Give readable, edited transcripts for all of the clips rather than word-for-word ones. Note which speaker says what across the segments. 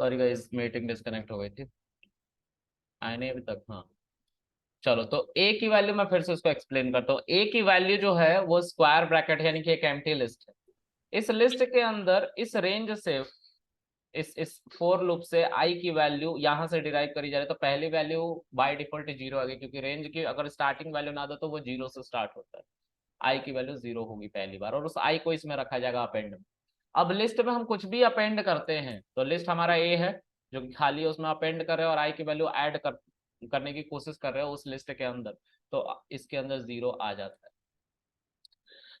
Speaker 1: Sorry guys, meeting disconnect हो गई थी, आए नहीं अभी तक। हाँ चलो, तो ए की वैल्यू मैं फिर से उसको एक्सप्लेन करता हूँ। ए की वैल्यू जो है वो स्क्वायर ब्रैकेट यानी कि एक एम्प्टी लिस्ट है। इस लिस्ट के अंदर इस रेंज से इस फोर लूप से आई की वैल्यू यहां से डिराइव करी जा रही है। तो पहली वैल्यू बाय डिफॉल्ट जीरो आ गई, क्योंकि रेंज की अगर स्टार्टिंग वैल्यू ना दो तो वो जीरो से स्टार्ट होता है। आई की वैल्यू जीरो होगी पहली बार, और उस आई को इसमें रखा जाएगा अपेंड में। अब लिस्ट में हम कुछ भी अपेंड करते हैं, तो लिस्ट हमारा ए है जो कि खाली है, उसमें अपेंड कर रहे हैं और आई की वैल्यू ऐड करने की कोशिश कर रहे हो उस लिस्ट के अंदर, तो इसके अंदर जीरो आ जाता है।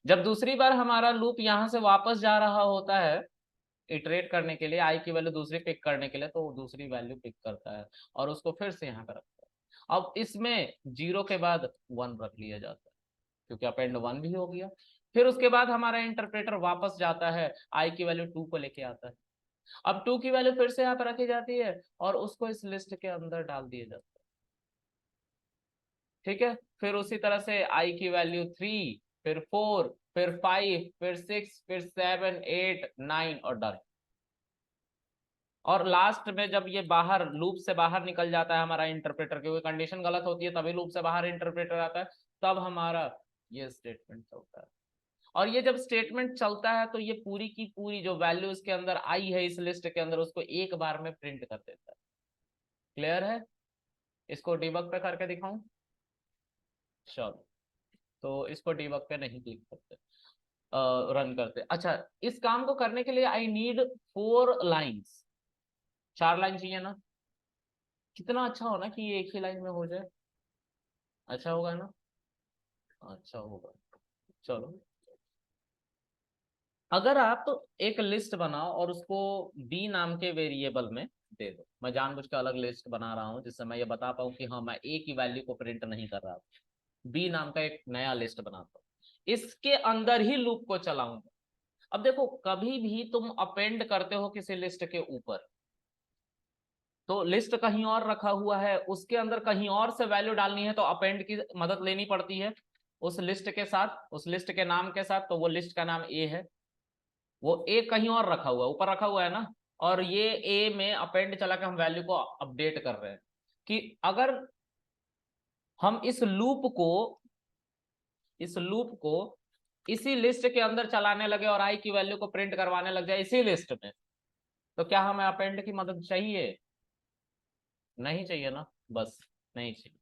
Speaker 1: जब दूसरी बार हमारा लूप यहाँ से वापस जा रहा होता है इटरेट करने के लिए, आई की वैल्यू दूसरी पिक करने के लिए, तो वो दूसरी वैल्यू पिक करता है और उसको फिर से यहाँ पे रखता है। अब इसमें जीरो के बाद वन रख लिया जाता है क्योंकि अपेंड वन भी हो गया। फिर उसके बाद हमारा इंटरप्रेटर वापस जाता है, आई की वैल्यू टू को लेके आता है। अब टू की वैल्यू फिर से यहाँ पे रखी जाती है और उसको इस लिस्ट के अंदर डाल दिया जाता है। ठीक है, फिर उसी तरह से आई की वैल्यू थ्री, फिर फोर, फिर फाइव, फिर सिक्स, फिर सेवन, एट, नाइन और डन। और लास्ट में जब ये बाहर लूप से बाहर निकल जाता है हमारा इंटरप्रेटर, क्योंकि कंडीशन गलत होती है तभी लूप से बाहर इंटरप्रेटर आता है, तब हमारा ये स्टेटमेंट चलता है। और ये जब स्टेटमेंट चलता है तो ये पूरी की पूरी जो वैल्यू इसके अंदर आई है इस लिस्ट के अंदर, उसको एक बार में प्रिंट कर देता है। क्लियर है? इसको डिबग पे करके दिखाऊं? चलो, तो इसको डिबग पे नहीं क्लिक करते, रन करते। अच्छा, इस काम को करने के लिए आई नीड फोर लाइन्स, चार लाइन चाहिए ना। कितना अच्छा हो ना कि ये एक ही लाइन में हो जाए, अच्छा होगा ना? अच्छा होगा। चलो, अगर आप तो एक लिस्ट बनाओ और उसको बी नाम के वेरिएबल में दे दो। मैं जानबूझ के अलग लिस्ट बना रहा हूं जिससे मैं ये बता पाऊं कि हाँ मैं ए की वैल्यू को प्रिंट नहीं कर रहा, बी नाम का एक नया लिस्ट बनाता हूं, इसके अंदर ही लूप को चलाऊंगा। अब देखो, कभी भी तुम अपेंड करते हो किसी लिस्ट के ऊपर, तो लिस्ट कहीं और रखा हुआ है, उसके अंदर कहीं और से वैल्यू डालनी है तो अपेंड की मदद लेनी पड़ती है उस लिस्ट के साथ, उस लिस्ट के नाम के साथ। तो वो लिस्ट का नाम ए है, वो ए कहीं और रखा हुआ है, ऊपर रखा हुआ है ना, और ये ए में अपेंड चला के हम वैल्यू को अपडेट कर रहे हैं। कि अगर हम इस लूप को इसी लिस्ट के अंदर चलाने लगे और आई की वैल्यू को प्रिंट करवाने लग जाए इसी लिस्ट में, तो क्या हमें अपेंड की मदद चाहिए? नहीं चाहिए ना, बस नहीं चाहिए।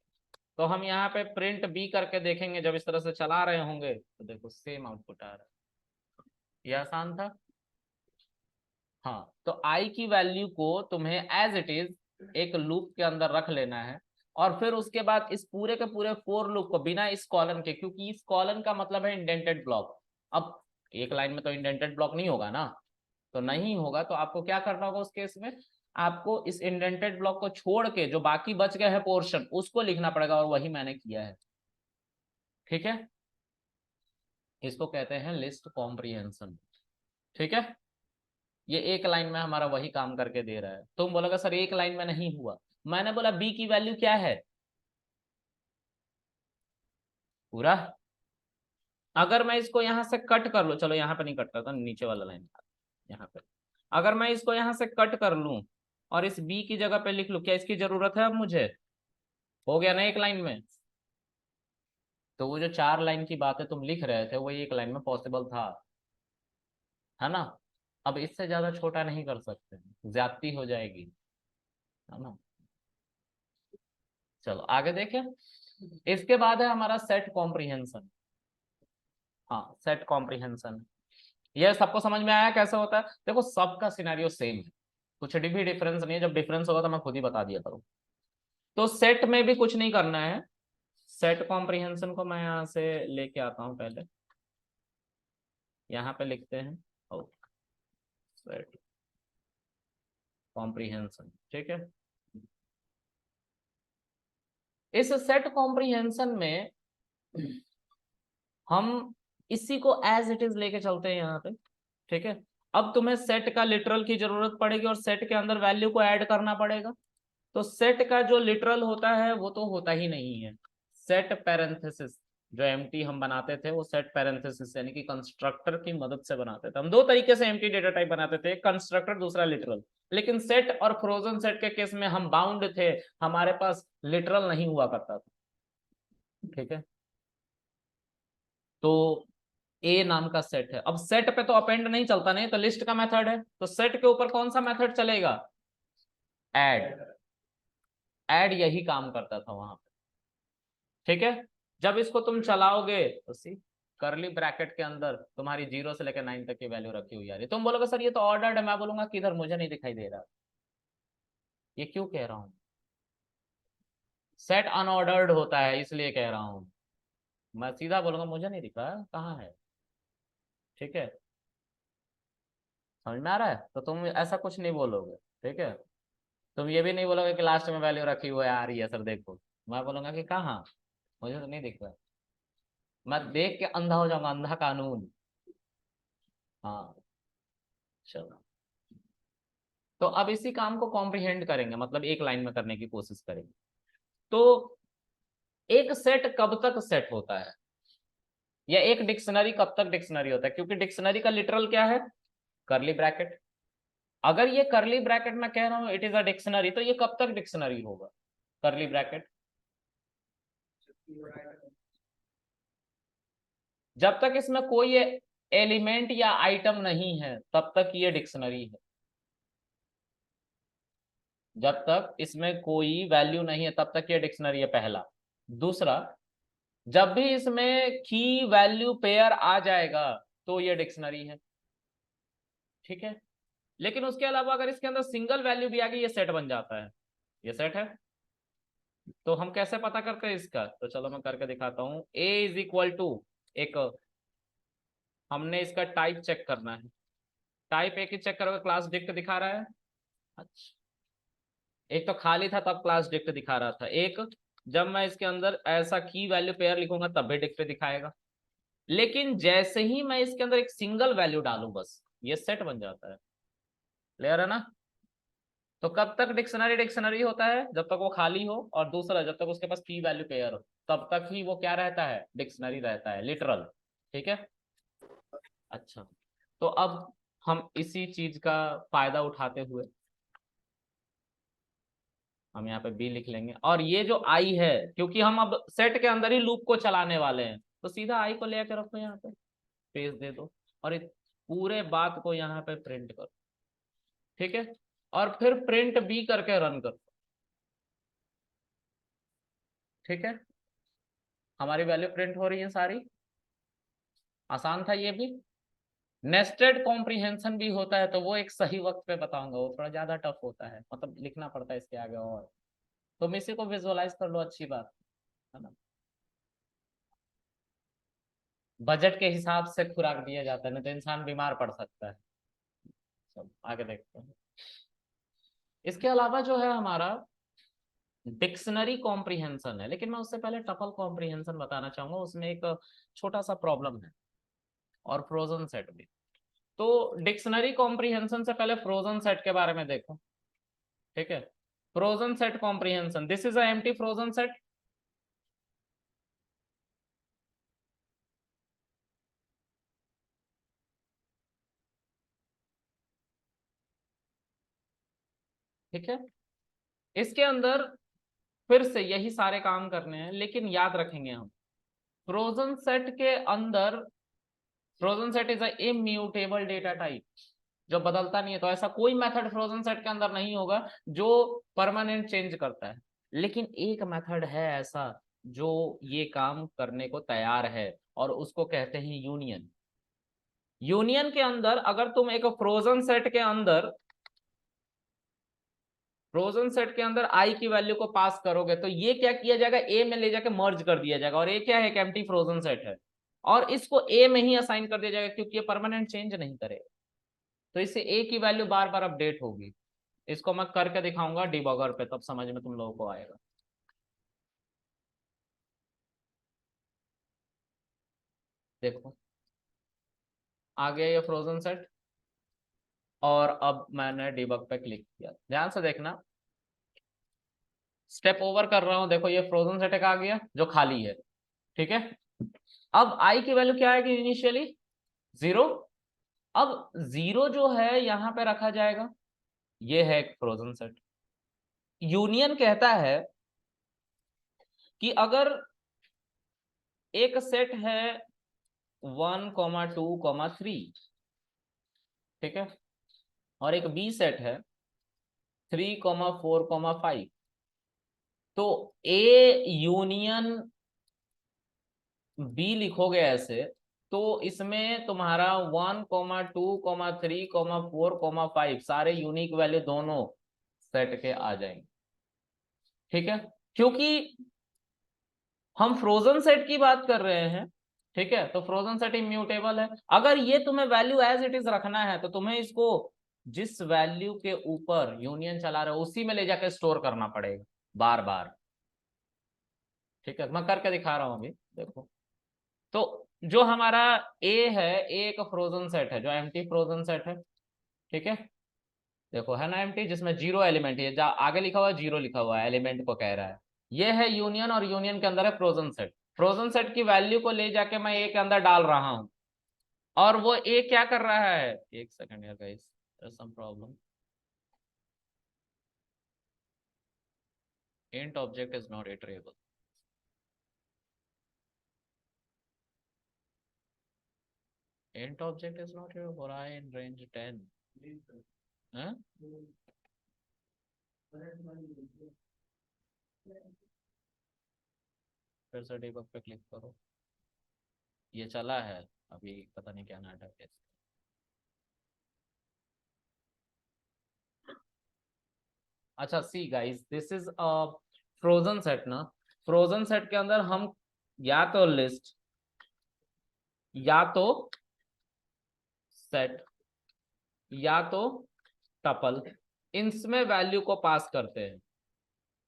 Speaker 1: तो हम यहाँ पे प्रिंट बी करके देखेंगे, जब इस तरह से चला रहे होंगे तो देखो सेम आउटपुट आ रहा है। ये आसान था। हाँ, तो आई की वैल्यू को तुम्हें एज इट इज एक लूप के अंदर रख लेना है, और फिर उसके बाद इस पूरे के पूरे फोर लूप को बिना इस कॉलन के, क्योंकि इस कॉलन का मतलब है इंडेंटेड ब्लॉक। अब एक लाइन में तो इंडेंटेड ब्लॉक नहीं होगा ना, तो नहीं होगा, तो आपको क्या करना होगा उस केस में, आपको इस इंडेंटेड ब्लॉक को छोड़ के जो बाकी बच गए हैं पोर्शन उसको लिखना पड़ेगा, और वही मैंने किया है। ठीक है, इसको कहते हैं लिस्ट कॉम्प्रिहेंशन। ठीक है, ये एक लाइन में हमारा वही काम करके दे रहा है। तुम बोलोगे सर एक लाइन में नहीं हुआ, मैंने बोला बी की वैल्यू क्या है पूरा। अगर मैं इसको यहां से कट कर लूं, चलो यहां पे नहीं कट करता, नीचे वाला लाइन यहाँ पे, अगर मैं इसको यहां से कट कर लूं और इस बी की जगह पे लिख लूं, क्या इसकी जरूरत है अब मुझे? हो गया ना एक लाइन में। तो वो जो चार लाइन की बातें तुम लिख रहे थे वो एक लाइन में पॉसिबल था, है ना? अब इससे ज्यादा छोटा नहीं कर सकते, ज्यादती हो जाएगी, है ना? चलो आगे देखें। इसके बाद है हमारा सेट कॉम्प्रिहेंशन। हाँ, सेट कॉम्प्रिहेंशन, यह सबको समझ में आया कैसे होता है? देखो, सबका सिनेरियो सेम है, कुछ भी डिफरेंस नहीं है। जब डिफरेंस होगा तो मैं खुद ही बता दिया करूँ। तो सेट में भी कुछ नहीं करना है। सेट कॉम्प्रिहेंशन को मैं यहाँ से लेके आता हूँ, पहले यहाँ पे लिखते हैं सेट कॉम्प्रिहेंशन। ठीक है, इस सेट कॉम्प्रिहेंशन में हम इसी को एज इट इज लेके चलते हैं यहाँ पे। ठीक है, अब तुम्हें सेट का लिटरल की जरूरत पड़ेगी और सेट के अंदर वैल्यू को ऐड करना पड़ेगा। तो सेट का जो लिटरल होता है वो तो होता ही नहीं है, सेट पैरेंथेसिस जो एम्प्टी हम बनाते थे वो सेट पैरेंथेसिस यानी कि कंस्ट्रक्टर की मदद से बनाते थे। हम दो तरीके से एम्प्टी डेटा टाइप बनाते थे, एक कंस्ट्रक्टर, दूसरा लिटरल। लेकिन सेट और फ्रोजन सेट के केस में हम बाउंड थे, हमारे पास लिटरल नहीं हुआ करता था। ठीक है, तो ए नाम का सेट है। अब सेट पे तो अपेंड नहीं चलता, नहीं तो लिस्ट का मेथड है, तो सेट के ऊपर कौन सा मेथड चलेगा? ऐड। ऐड यही काम करता था वहां पे। ठीक है, जब इसको तुम चलाओगे तो सी करली ब्रैकेट के अंदर तुम्हारी 0 से लेकर 9 तक की वैल्यू रखी हुई आ रही है। तुम बोलोगे सर ये तो ऑर्डर्ड है, मैं बोलूंगा किधर, मुझे नहीं दिखाई दे रहा। ये क्यों कह रहा हूं? सेट अनऑर्डर्ड होता है इसलिए कह रहा हूं। मैं सीधा बोलूंगा मुझे नहीं दिख रहा कहाँ है। ठीक है, समझ में आ रहा है? तो तुम ऐसा कुछ नहीं बोलोगे। ठीक है, तुम ये भी नहीं बोलोगे कि लास्ट में वैल्यू रखी हुई आ रही है सर देखो। मैं बोलूंगा कि कहाँ, मुझे तो नहीं दिख रहा। मैं देख के अंधा हो जाऊंगा, अंधा कानून। हाँ, चलो। तो अब इसी काम को कॉम्प्रिहेंड करेंगे, मतलब एक लाइन में करने की कोशिश करेंगे। तो एक सेट कब तक सेट होता है, या एक डिक्शनरी कब तक डिक्शनरी होता है? क्योंकि डिक्शनरी का लिटरल क्या है? करली ब्रैकेट। अगर ये करली ब्रैकेट में कह रहा हूं इट इज अ डिक्शनरी, तो ये कब तक डिक्शनरी होगा? करली ब्रैकेट जब तक इसमें कोई एलिमेंट या आइटम नहीं है तब तक ये डिक्शनरी है। जब तक इसमें कोई वैल्यू नहीं है तब तक ये डिक्शनरी है, पहला। दूसरा, जब भी इसमें की वैल्यू पेयर आ जाएगा तो ये डिक्शनरी है। ठीक है, लेकिन उसके अलावा अगर इसके अंदर सिंगल वैल्यू भी आ गई ये सेट बन जाता है, ये सेट है। तो हम कैसे पता करते हैं इसका? तो चलो मैं करके दिखाता हूं। ए इज इक्वल टू एक, हमने इसका टाइप चेक करना है। टाइप एक ही चेक करोगे, क्लास डिक्ट दिखा रहा है। अच्छा, एक तो खाली था तब क्लास डिक्ट दिखा रहा था, एक जब मैं इसके अंदर ऐसा की वैल्यू पेयर लिखूंगा तब भी डिक्ट दिखाएगा। लेकिन जैसे ही मैं इसके अंदर एक सिंगल वैल्यू डालूं बस ये सेट बन जाता है। क्लियर है ना? तो कब तक डिक्शनरी डिक्शनरी होता है? जब तक वो खाली हो, और दूसरा जब तक उसके पास की वैल्यू पेयर हो तब तक ही वो क्या रहता है? डिक्शनरी रहता है, लिटरल। ठीक है, अच्छा। तो अब हम इसी चीज का फायदा उठाते हुए हम यहाँ पे बी लिख लेंगे, और ये जो आई है क्योंकि हम अब सेट के अंदर ही लूप को चलाने वाले हैं तो सीधा आई को लेकर रखो यहाँ पे, स्पेस दे दो, और इस पूरे बात को यहाँ पे प्रिंट करो। ठीक है, और फिर प्रिंट बी करके रन करो। ठीक है, हमारी वैल्यू प्रिंट हो रही है सारी। आसान था ये भी। नेस्टेड कॉम्प्रिहेंशन भी होता है तो वो एक सही वक्त पे बताऊंगा, वो थोड़ा ज्यादा टफ होता है, मतलब लिखना पड़ता है इसके आगे। और तुम इसी को विजुअलाइज कर लो, अच्छी बात है ना। बजट के हिसाब से खुराक दिया जाता है, नहीं तो इंसान बीमार पड़ सकता है। सब आगे देखते हैं। इसके अलावा जो है हमारा डिक्शनरी कॉम्प्रिहेंशन है, लेकिन मैं उससे पहले टपल कॉम्प्रिहेंशन बताना चाहूंगा, उसमें एक छोटा सा प्रॉब्लम है, और फ्रोजन सेट भी। तो डिक्शनरी कॉम्प्रिहेंशन से पहले फ्रोजन सेट के बारे में देखो। ठीक है, frozen set comprehension, this is a empty frozen set. ठीक है, इसके अंदर फिर से यही सारे काम करने हैं, लेकिन याद रखेंगे हम फ्रोजन सेट के अंदर, frozen set is a immutable data type जो बदलता नहीं है। तो ऐसा कोई मेथड फ्रोजन सेट के अंदर नहीं होगा जो परमानेंट चेंज करता है। लेकिन एक मेथड है ऐसा जो ये काम करने को तैयार है, और उसको कहते हैं यूनियन। यूनियन के अंदर अगर तुम एक फ्रोजन सेट के अंदर आई की वैल्यू को पास करोगे तो ये क्या किया जाएगा? ए में ले जाके मर्ज कर दिया जाएगा, और ए क्या है? एक एम्प्टी फ्रोजन सेट है, और इसको ए में ही असाइन कर दिया जाएगा क्योंकि ये परमानेंट चेंज नहीं करेगा। तो इससे ए की वैल्यू बार बार अपडेट होगी। इसको मैं करके दिखाऊंगा डिबगर पे, तब समझ में तुम लोगों को आएगा। देखो, आ गया ये फ्रोजन सेट, और अब मैंने डिबग पे क्लिक किया, ध्यान से देखना। स्टेप ओवर कर रहा हूं, देखो ये फ्रोजन सेट एक आ गया जो खाली है। ठीक है, अब आई की वैल्यू क्या आएगी इनिशियली 0। अब 0 जो है यहां पे रखा जाएगा, ये है एक फ्रोजन सेट। यूनियन कहता है कि अगर एक सेट है 1,2,3, ठीक है, और एक बी सेट है 3,4,5, तो ए यूनियन बी लिखोगे ऐसे, तो इसमें तुम्हारा 1,2,3,4,5 सारे यूनिक वैल्यू दोनों सेट के आ जाएंगे, ठीक है, क्योंकि हम फ्रोजन सेट की बात कर रहे हैं, ठीक है, तो फ्रोजन सेट इम्यूटेबल है। अगर ये तुम्हें वैल्यू एज इट इज रखना है तो तुम्हें इसको जिस वैल्यू के ऊपर यूनियन चला रहे हो उसी में ले जाकर स्टोर करना पड़ेगा बार बार, ठीक है, मैं करके दिखा रहा हूं अभी, देखो। तो जो हमारा ए है, ए एक फ्रोजन सेट है जो एम्प्टी फ्रोजन सेट है, ठीक है, देखो है ना एम्प्टी, जिसमें 0 एलिमेंट है, आगे लिखा हुआ है 0 लिखा हुआ है, एलिमेंट को कह रहा है। ये है यूनियन, और यूनियन के अंदर है फ्रोजन सेट। फ्रोजन सेट की वैल्यू को ले जाके मैं ए के अंदर डाल रहा हूं, और वो ए क्या कर रहा है, एक सेकंड यार guys, some problem, int object is not iterable, int object is not iterable for I in range 10, हाँ? फिर से डिबग पे क्लिक करो, ये चला है अभी, पता नहीं क्या नाटक है। अच्छा see guys, this is a frozen set ना, फ्रोजन सेट के अंदर हम या तो लिस्ट या तो सेट या तो टपल, इनमें वैल्यू को पास करते हैं।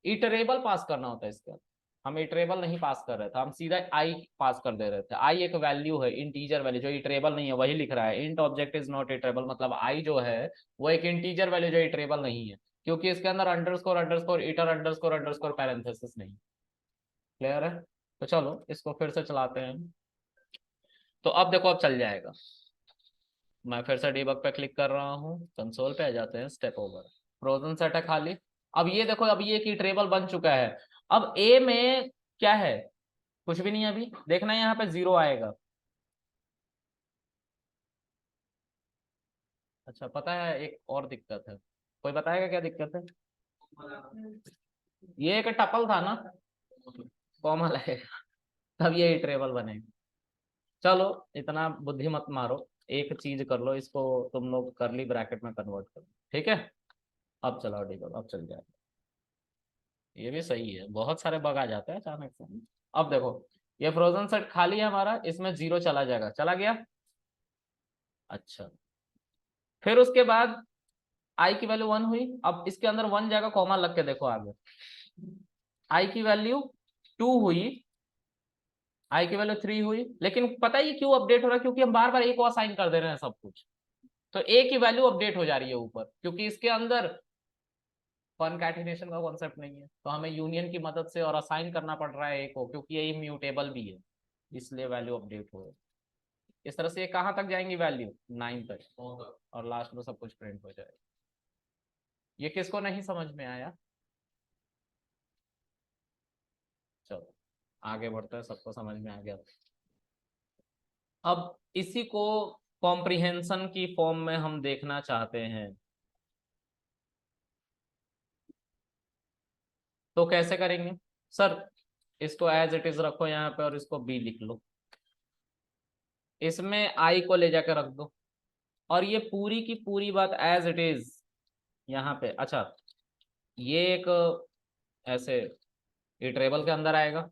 Speaker 1: इटरेबल पास करना होता है इसके अंदर, हम इटरेबल नहीं पास कर रहे थे, हम सीधा आई पास कर दे रहे थे। आई एक वैल्यू है, इंटीजर वैल्यू, जो इटरेबल नहीं है, वही लिख रहा है int object is not iterable, मतलब आई जो है वो एक इंटीजर वैल्यू जो इटरेबल नहीं है, क्योंकि इसके अंदर underscore underscore hitter underscore underscore parenthesis नहीं। क्लियर है? तो चलो इसको फिर से चलाते हैं। तो अब देखो, अब चल जाएगा। मैं फिर से डीबग पे क्लिक कर रहा हूँ, कंसोल पे आ जाते हैं, स्टेप ओवर, फ्रोजन सेट है खाली। अब ये देखो, अब ये की ट्रेबल बन चुका है। अब ए में क्या है, कुछ भी नहीं है, अभी देखना यहाँ पे 0 आएगा। अच्छा, पता है एक और दिक्कत है, कोई बताएगा क्या दिक्कत है? ये एक टपल था ना, कॉमन है, तब ये ट्रेबल बनेगा। चलो इतना बुद्धि मत मारो, एक चीज कर लो, इसको तुम लोग करली ब्रैकेट में कन्वर्ट करो, ठीक है। अब चलाओ डीबग, अब चल जाएगा। ये भी सही है, बहुत सारे बग आ जाते हैं अचानक से। अब देखो, ये फ्रोजन सेट खाली है हमारा, इसमें 0 चला जाएगा, चला गया। अच्छा, फिर उसके बाद आई की वैल्यू 1 हुई, अब इसके अंदर 1 जाएगा, कॉमा लग के देखो आगे, आई की वैल्यू 2 हुई, आई की वैल्यू 3 हुई, लेकिन पता है ये क्यों अपडेट हो रहा है, क्योंकि हम बार बार ए को असाइन कर दे रहे हैं सब कुछ, तो ए की वैल्यू अपडेट हो जा रही है ऊपर, क्योंकि इसके अंदर कॉनकैटिनेशन का कॉन्सेप्ट नहीं है, तो हमें यूनियन की मदद से और असाइन करना पड़ रहा है ए को, क्योंकि ये इम्यूटेबल भी है, इसलिए वैल्यू अपडेट हो रही है। इस तरह से ये कहाँ तक जाएंगी वैल्यू, 9 तक, और लास्ट में सब कुछ प्रिंट हो जाएगा। ये किसको नहीं समझ में आया? चलो आगे बढ़ते हैं, सबको समझ में आ गया। अब इसी को कॉम्प्रिहेंशन की फॉर्म में हम देखना चाहते हैं, तो कैसे करेंगे सर? इसको एज इट इज रखो यहाँ पे, और इसको बी लिख लो, इसमें आई को ले जाकर रख दो, और ये पूरी की पूरी बात एज इट इज यहाँ पे। अच्छा, ये एक ऐसे इटरेबल के अंदर आएगा,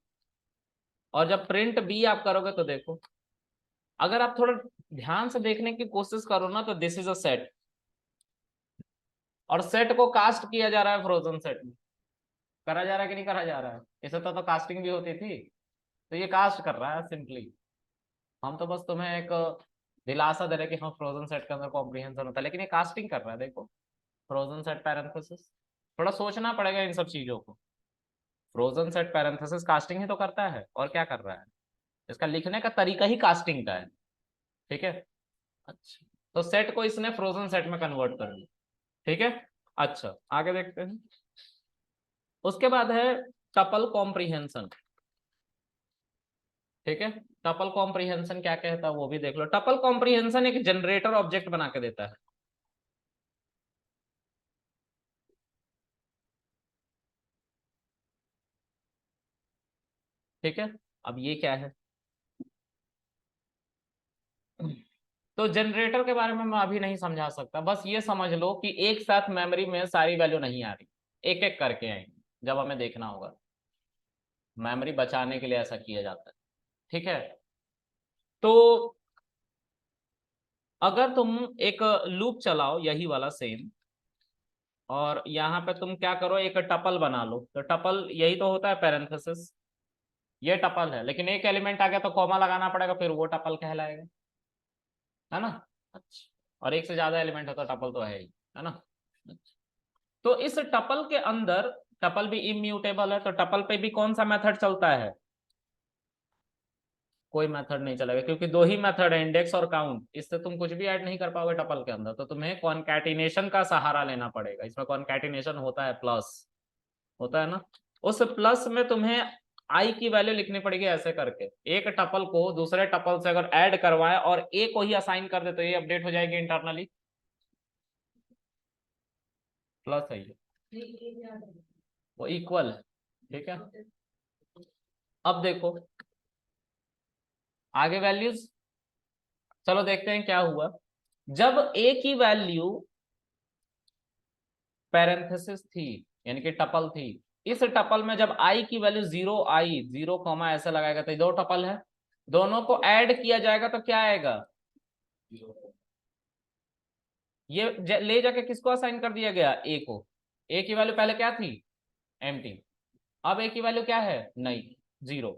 Speaker 1: और जब प्रिंट बी आप करोगे तो देखो, अगर आप थोड़ा ध्यान से देखने की कोशिश करो ना, तो दिस इज अ सेट, और सेट को कास्ट किया जा रहा है फ्रोजन सेट में, करा जा रहा है कि नहीं करा जा रहा है? इसे तो कास्टिंग भी होती थी, तो ये कास्ट कर रहा है सिंपली। हम तो बस तुम्हें एक दिलासा दे रहे कि हाँ फ्रोजन सेट के अंदर कॉम्प्रिहेंशन होता है, लेकिन ये कास्टिंग कर रहा है, देखो, फ्रोजन सेट पैरेंथेसिस। थोड़ा सोचना पड़ेगा इन सब चीजों को, फ्रोजन सेट पैरेंथेसिस कास्टिंग ही तो करता है, और क्या कर रहा है? इसका लिखने का तरीका ही कास्टिंग का है, ठीक है। अच्छा, तो सेट को इसने फ्रोजन सेट में कन्वर्ट कर दिया, ठीक है। अच्छा, आगे देखते हैं। उसके बाद है टपल कॉम्प्रिहेंशन, ठीक है। टपल कॉम्प्रिहेंशन क्या कहता है वो भी देख लो। टपल कॉम्प्रिहेंशन एक जनरेटर ऑब्जेक्ट बना के देता है, ठीक है। अब ये क्या है, तो जनरेटर के बारे में मैं अभी नहीं समझा सकता, बस ये समझ लो कि एक साथ मेमोरी में सारी वैल्यू नहीं आ रही, एक एक करके आएंगी जब हमें देखना होगा। मेमोरी बचाने के लिए ऐसा किया जाता है, ठीक है। तो अगर तुम एक लूप चलाओ यही वाला सेम, और यहाँ पे तुम क्या करो, एक टपल बना लो, तो टपल यही तो होता है पैरेंथेसिस, ये टपल है, लेकिन एक एलिमेंट आ गया तो कॉमा लगाना पड़ेगा, फिर वो टपल कहलाएगा, है ना। अच्छा, और एक से ज्यादा एलिमेंट है तो टपल तो है ही, है ना। अच्छा। तो इस टपल के अंदर, टपल भी इम्यूटेबल है, तो टपल पे भी कौन सा मेथड चलता है, कोई मेथड नहीं चलेगा, क्योंकि दो ही मेथड है, इंडेक्स और काउंट, इससे तुम कुछ भी ऐड नहीं कर पाओगे टपल के अंदर, तो तुम्हें कॉन्कैटिनेशन का सहारा लेना पड़ेगा। इसमें कॉन्कैटिनेशन होता है, प्लस होता है ना, उस प्लस में तुम्हें आई की वैल्यू लिखनी पड़ेगी ऐसे करके, एक टपल को दूसरे टपल से अगर ऐड करवाए और ए को ही असाइन कर दे तो ये अपडेट हो जाएगी इंटरनली, प्लस है ये, वो इक्वल है, ठीक है। अब देखो आगे वैल्यूज, चलो देखते हैं क्या हुआ जब ए की वैल्यू पैरेंथेसिस थी, यानी कि टपल थी। इस टपल में जब आई की वैल्यू 0 आई, 0 कॉमा ऐसे लगाएगा, तो दो टपल है, दोनों को ऐड किया जाएगा तो क्या आएगा, ये ले जाके किसको असाइन कर दिया गया, ए को। ए की वैल्यू पहले क्या थी, एम्प्टी, अब ए की वैल्यू क्या है, नहीं, 0।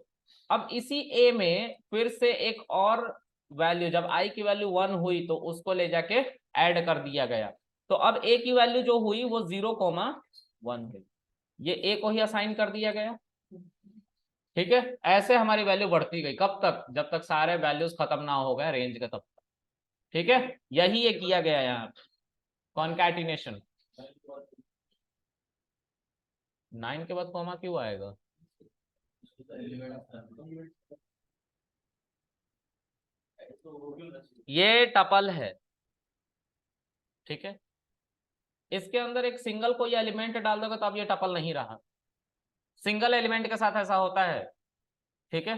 Speaker 1: अब इसी ए में फिर से एक और वैल्यू, जब आई की वैल्यू 1 हुई तो उसको ले जाके ऐड कर दिया गया, तो अब ए की वैल्यू जो हुई वो 0,1 हुई, ये ए को ही असाइन कर दिया गया, ठीक है। ऐसे हमारी वैल्यू बढ़ती गई, कब तक, जब तक सारे वैल्यूज खत्म ना हो गए रेंज के, तब तक, ठीक है। यही ये किया गया यहाँ, कॉन्कैटिनेशन। 9 के बाद कॉमा क्यों आएगा, ये टपल है, ठीक है। इसके अंदर एक सिंगल कोई एलिमेंट डाल दोगे तो अब ये टपल नहीं रहा, सिंगल एलिमेंट के साथ ऐसा होता है, ठीक है।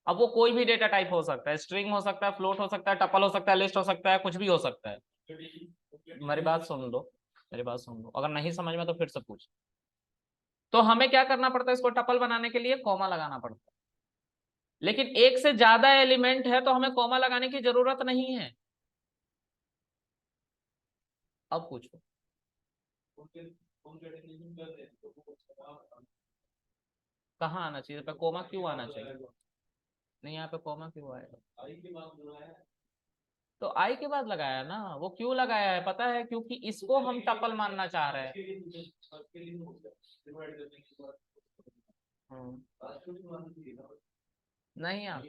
Speaker 1: अब वो कोई भी डेटा टाइप हो सकता है, स्ट्रिंग हो सकता है, फ्लोट हो सकता है, टपल हो सकता है, लिस्ट हो सकता है, कुछ भी हो सकता है। मेरी बात सुन लो, मेरी बात सुन लो, अगर नहीं समझ में तो फिर से पूछ। तो हमें क्या करना पड़ता है, इसको टपल बनाने के लिए कॉमा लगाना पड़ता है, लेकिन एक से ज्यादा एलिमेंट है तो हमें कॉमा लगाने की जरूरत नहीं है। अब पूछो, कहाँ आना चाहिए पे कोमा, क्यों आना चाहिए, नहीं यहाँ पे कोमा क्यों आएगा, तो आई के बाद लगाया ना, वो क्यों लगाया है पता है, क्योंकि इसको हम टपल मानना चाह रहे हैं। नहीं आप,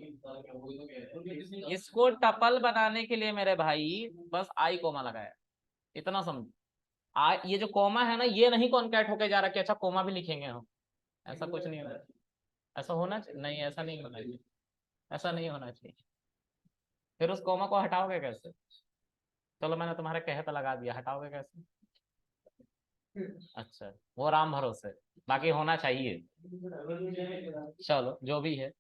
Speaker 1: इसको टपल बनाने के लिए मेरे भाई बस आई कोमा लगाया, इतना समझो। ये जो कोमा है ना, ये नहीं कॉन्कैट होके जा रहा कि अच्छा कोमा भी लिखेंगे हम, ऐसा कुछ नहीं होना, ऐसा होना चाहिए नहीं, ऐसा नहीं होना चाहिए, ऐसा नहीं होना चाहिए। फिर उस कोमा को हटाओगे कैसे, चलो मैंने तुम्हारे कहे पे लगा दिया, हटाओगे कैसे, अच्छा वो राम भरोसे, बाकी होना चाहिए, चलो जो भी है,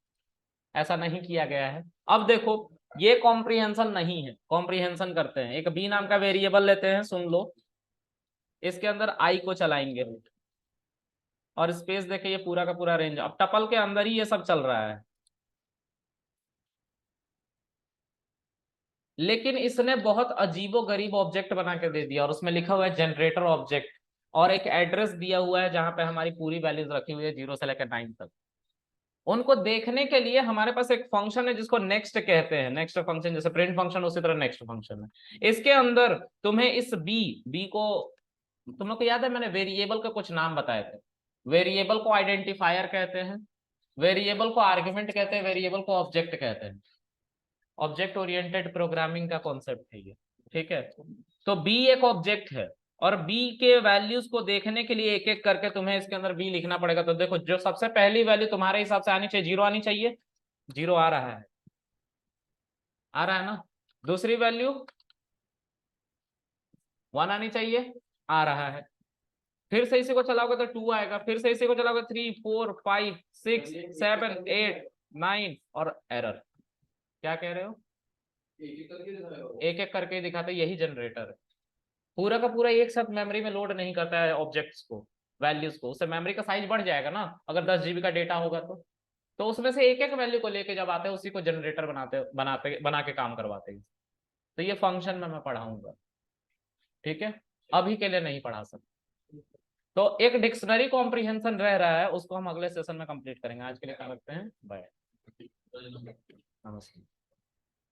Speaker 1: ऐसा नहीं किया गया है। अब देखो ये कॉम्प्रिहेंशन नहीं है, कॉम्प्रिहेंशन करते हैं, एक बी नाम का वेरिएबल लेते हैं, सुन लो, इसके अंदर आई को चलाएंगे और स्पेस देखे, ये पूरा का पूरा रेंज, अब टपल के अंदर ही ये सब चल रहा है, लेकिन इसने बहुत अजीबो गरीब ऑब्जेक्ट बना के दे दिया और उसमें लिखा हुआ है जनरेटर ऑब्जेक्ट, और एक एड्रेस दिया हुआ है जहां पे हमारी पूरी वैल्यूज रखी हुई है 0 से लेकर 9 तक। उनको देखने के लिए हमारे पास एक फंक्शन है जिसको नेक्स्ट कहते हैं, नेक्स्ट फंक्शन, जैसे प्रिंट फंक्शन उसी तरह नेक्स्ट फंक्शन है। इसके अंदर तुम्हें इस बी को, तुम लोग को याद है मैंने वेरिएबल का कुछ नाम बताए थे, वेरिएबल को आइडेंटिफायर कहते हैं, वेरिएबल को आर्ग्यूमेंट कहते हैं, वेरिएबल को ऑब्जेक्ट कहते हैं। ऑब्जेक्ट ओरिएंटेड प्रोग्रामिंग का कॉन्सेप्ट है ये, ठीक है। तो बी एक ऑब्जेक्ट है और बी के वैल्यूज को देखने के लिए एक एक करके तुम्हें इसके अंदर बी लिखना पड़ेगा। तो देखो जो सबसे पहली वैल्यू तुम्हारे हिसाब से आनी चाहिए, 0 आनी चाहिए। 0 आ रहा है, आ रहा है ना। दूसरी वैल्यू 1 आनी चाहिए, आ रहा है। फिर से इसी को चलाओगे तो 2 आएगा, फिर से इसी को चलाओगे 3 4 5 6 7 8 9 और एरर। क्या कह रहे हो? एक एक करके दिखाते, यही जनरेटर है। पूरा का पूरा एक साथ मेमोरी में लोड नहीं करता है ऑब्जेक्ट्स को, वैल्यूज को। उससे मेमोरी का साइज बढ़ जाएगा ना, अगर 10 GB का डेटा होगा तो उसमें से एक एक वैल्यू को लेके जब आते हैं उसी को जनरेटर बना के काम करवाते हैं। तो ये फंक्शन में मैं पढ़ाऊंगा, ठीक है, अभी के लिए नहीं पढ़ा सकता। तो एक डिक्शनरी कॉम्प्रिहेंशन रह रहा है, उसको हम अगले सेशन में कंप्लीट करेंगे। आज के लिए क्या करते हैं, बाय, नमस्ते।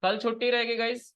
Speaker 1: कल छुट्टी रहेगी गाइस।